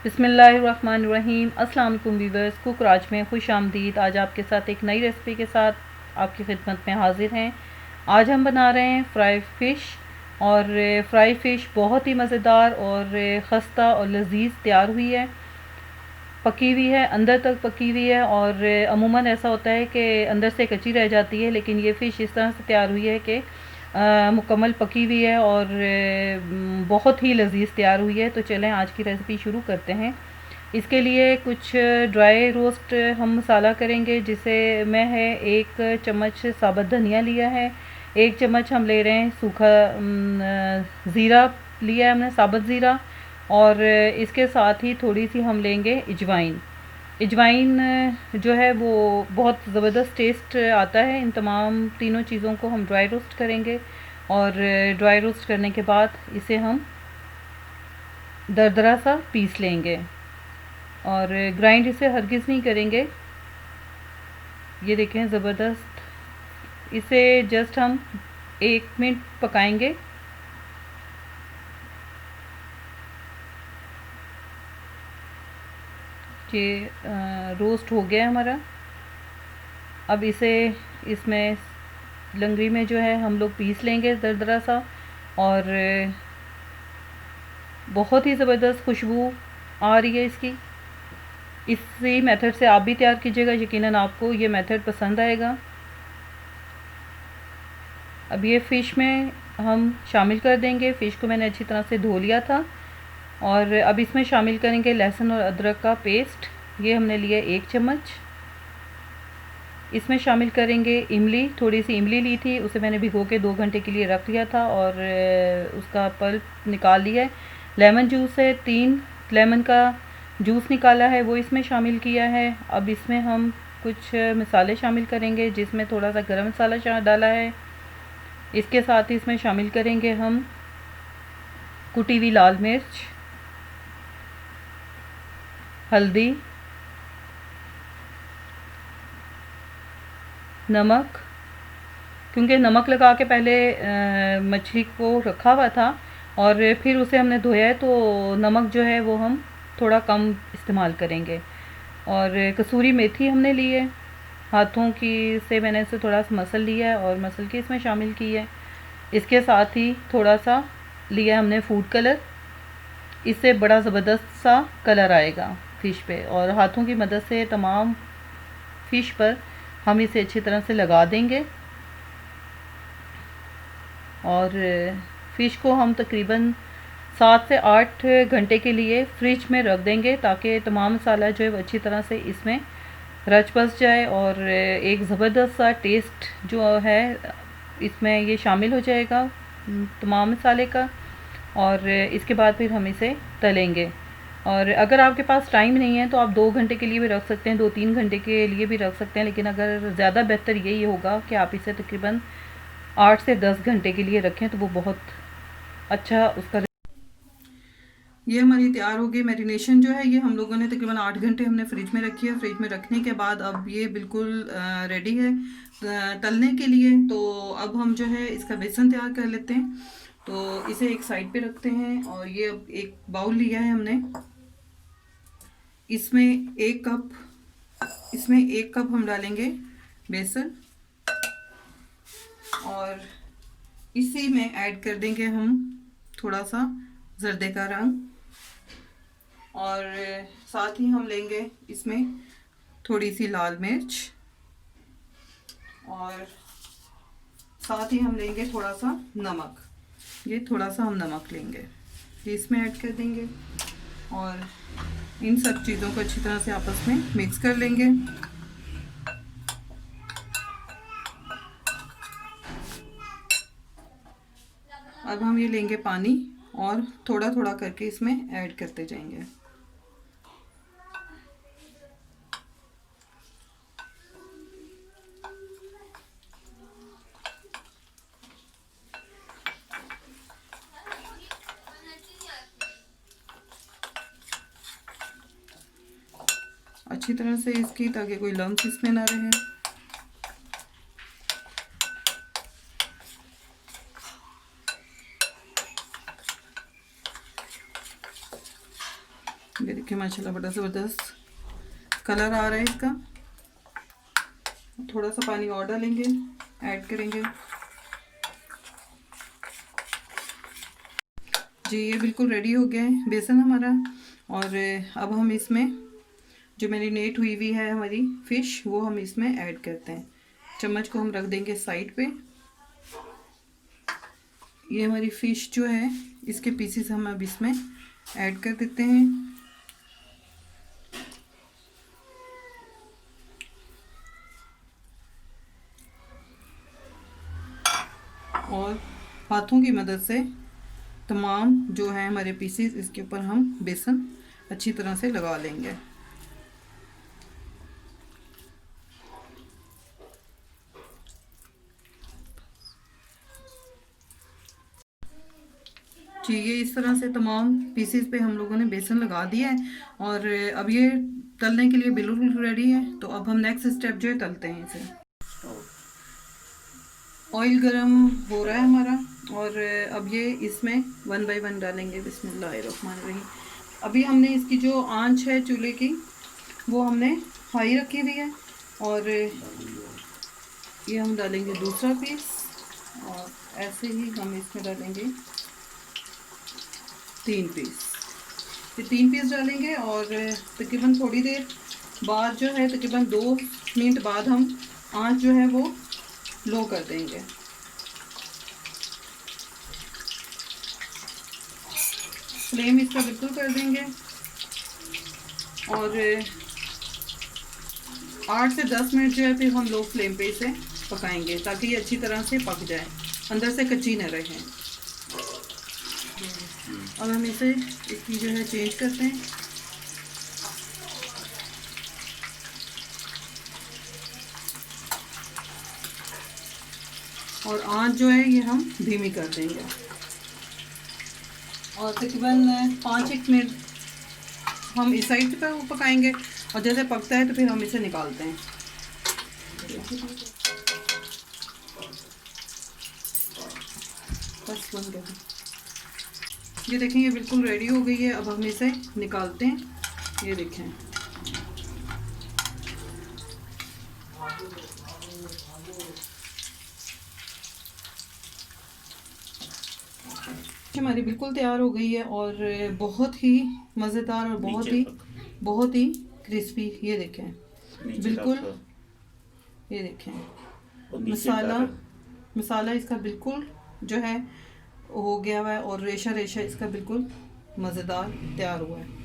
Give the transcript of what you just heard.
बिस्मिल्लाहिर्रहमानिर्रहीम। अस्सलाम वालेकुम वीवर्स, कुक राज में खुश आमदीद। आज आपके साथ एक नई रेसिपी के साथ आपकी खिदमत में हाजिर हैं। आज हम बना रहे हैं फ्राई फ़िश, और फ्राई फ़िश बहुत ही मज़ेदार और खस्ता और लजीज तैयार हुई है, पकी हुई है, अंदर तक पकी हुई है। और अमूमन ऐसा होता है कि अंदर से कच्ची रह जाती है, लेकिन ये फ़िश इस तरह से तैयार हुई है कि मुकम्मल पकी हुई है और बहुत ही लजीज तैयार हुई है। तो चलें आज की रेसिपी शुरू करते हैं। इसके लिए कुछ ड्राई रोस्ट हम मसाला करेंगे, जिसे मैं है 1 चम्मच साबुत धनिया लिया है, 1 चम्मच हम ले रहे हैं सूखा ज़ीरा लिया है हमने, साबुत ज़ीरा। और इसके साथ ही थोड़ी सी हम लेंगे अजवाइन। अजवाइन जो है वो बहुत ज़बरदस्त टेस्ट आता है। इन तमाम तीनों चीज़ों को हम ड्राई रोस्ट करेंगे, और ड्राई रोस्ट करने के बाद इसे हम दरदरा सा पीस लेंगे, और ग्राइंड इसे हरगिज़ नहीं करेंगे। ये देखें ज़बरदस्त। इसे जस्ट हम 1 मिनट पकाएंगे। ये रोस्ट हो गया हमारा। अब इसे इसमें लंगड़ी में जो है हम लोग पीस लेंगे दरदरा सा, और बहुत ही ज़बरदस्त खुशबू आ रही है इसकी। इसी मेथड से आप भी तैयार कीजिएगा, यकीनन आपको ये मेथड पसंद आएगा। अब ये फ़िश में हम शामिल कर देंगे। फ़िश को मैंने अच्छी तरह से धो लिया था, और अब इसमें शामिल करेंगे लहसुन और अदरक का पेस्ट। ये हमने लिया 1 चम्मच। इसमें शामिल करेंगे इमली, थोड़ी सी इमली ली थी, उसे मैंने भिगो के 2 घंटे के लिए रख लिया था, और उसका पल्प निकाल लिया है। लेमन जूस है, 3 लेमन का जूस निकाला है, वो इसमें शामिल किया है। अब इसमें हम कुछ मसाले शामिल करेंगे, जिसमें थोड़ा सा गरम मसाला डाला है। इसके साथ ही इसमें शामिल करेंगे हम कुटी हुई लाल मिर्च, हल्दी, नमक। क्योंकि नमक लगा के पहले मछली को रखा हुआ था और फिर उसे हमने धोया है, तो नमक जो है वो हम थोड़ा कम इस्तेमाल करेंगे। और कसूरी मेथी हमने ली है, हाथों की से मैंने इसे थोड़ा सा मसल लिया है और मसल के इसमें शामिल की है। इसके साथ ही थोड़ा सा लिया हमने फूड कलर, इससे बड़ा ज़बरदस्त सा कलर आएगा फ़िश पे। और हाथों की मदद से तमाम फ़िश पर हम इसे अच्छी तरह से लगा देंगे, और फ़िश को हम तकरीबन 7 से 8 घंटे के लिए फ्रिज में रख देंगे, ताकि तमाम मसाला जो है वो अच्छी तरह से इसमें रच बस जाए, और एक ज़बरदस्त सा टेस्ट जो है इसमें ये शामिल हो जाएगा तमाम मसाले का। और इसके बाद फिर हम इसे तलेंगे। और अगर आपके पास टाइम नहीं है तो आप 2 घंटे के लिए भी रख सकते हैं, 2-3 घंटे के लिए भी रख सकते हैं, लेकिन अगर ज़्यादा बेहतर यही होगा कि आप इसे तकरीबन 8 से 10 घंटे के लिए रखें, तो वो बहुत अच्छा उसका। ये हमारी तैयार हो गई मैरिनेशन जो है, ये हम लोगों ने तकरीबन 8 घंटे हमने फ्रिज में रखी है। फ्रिज में रखने के बाद अब ये बिल्कुल रेडी है तलने के लिए। तो अब हम जो है इसका बेसन तैयार कर लेते हैं। तो इसे एक साइड पे रखते हैं, और ये अब एक बाउल लिया है हमने, इसमें 1 कप हम डालेंगे बेसन, और इसी में ऐड कर देंगे हम थोड़ा सा जर्दे का रंग, और साथ ही हम लेंगे इसमें थोड़ी सी लाल मिर्च, और साथ ही हम लेंगे थोड़ा सा नमक। ये थोड़ा सा हम नमक लेंगे, ये इसमें ऐड कर देंगे, और इन सब चीज़ों को अच्छी तरह से आपस में मिक्स कर लेंगे। अब हम ये लेंगे पानी, और थोड़ा थोड़ा करके इसमें ऐड करते जाएंगे। अच्छी तरह से इसकी, ताकि कोई लम्स इसमें ना रहे। ये देखिए माशाल्लाह बड़ा ज़बरदस्त कलर आ रहा है इसका। थोड़ा सा पानी और डालेंगे, ऐड करेंगे। जी ये बिल्कुल रेडी हो गया है बेसन हमारा। और अब हम इसमें जो मैरिनेट हुई हुई है हमारी फ़िश वो हम इसमें ऐड करते हैं। चम्मच को हम रख देंगे साइड पे। ये हमारी फ़िश जो है इसके पीसेस हम अब इसमें ऐड कर देते हैं। और हाथों की मदद से तमाम जो है हमारे पीसेस इसके ऊपर हम बेसन अच्छी तरह से लगा लेंगे। जी ये इस तरह से तमाम पीसेस पे हम लोगों ने बेसन लगा दिया है और अब ये तलने के लिए बिल्कुल रेडी है। तो अब हम नेक्स्ट स्टेप जो है तलते हैं इसे। ऑयल गरम हो रहा है हमारा और अब ये इसमें 1 बाय 1 डालेंगे। बिस्मिल्लाहिर्रहमानिर्रहीम। अभी हमने इसकी जो आंच है चूल्हे की वो हमने हाई रखी हुई है और ये हम डालेंगे दूसरा पीस और ऐसे ही हम इसमें डालेंगे 3 पीस। ये 3 पीस डालेंगे और तकरीबन थोड़ी देर बाद जो है तकरीबन 2 मिनट बाद हम आंच जो है वो लो कर देंगे। फ्लेम इसका बिल्कुल कर देंगे और 8 से 10 मिनट जो है फिर हम लो फ्लेम पे इसे पकाएंगे ताकि ये अच्छी तरह से पक जाए, अंदर से कच्ची न रहे। अब हम इसे इसकी जो है चेंज करते हैं। और आंच जो है ये हम धीमी कर देंगे और तकरीबन 5-1 मिनट हम इस साइड पर पकाएंगे और जैसे पकता है तो फिर हम इसे निकालते हैं। बस बन गया। ये देखें ये बिल्कुल रेडी हो गई है। अब हम इसे निकालते हैं। ये देखें हमारी बिल्कुल तैयार हो गई है और बहुत ही मज़ेदार और बहुत ही क्रिस्पी। ये देखें बिल्कुल, ये देखें मसाला इसका बिल्कुल जो है हो गया हुआ है और रेशा इसका बिल्कुल मज़ेदार तैयार हुआ है।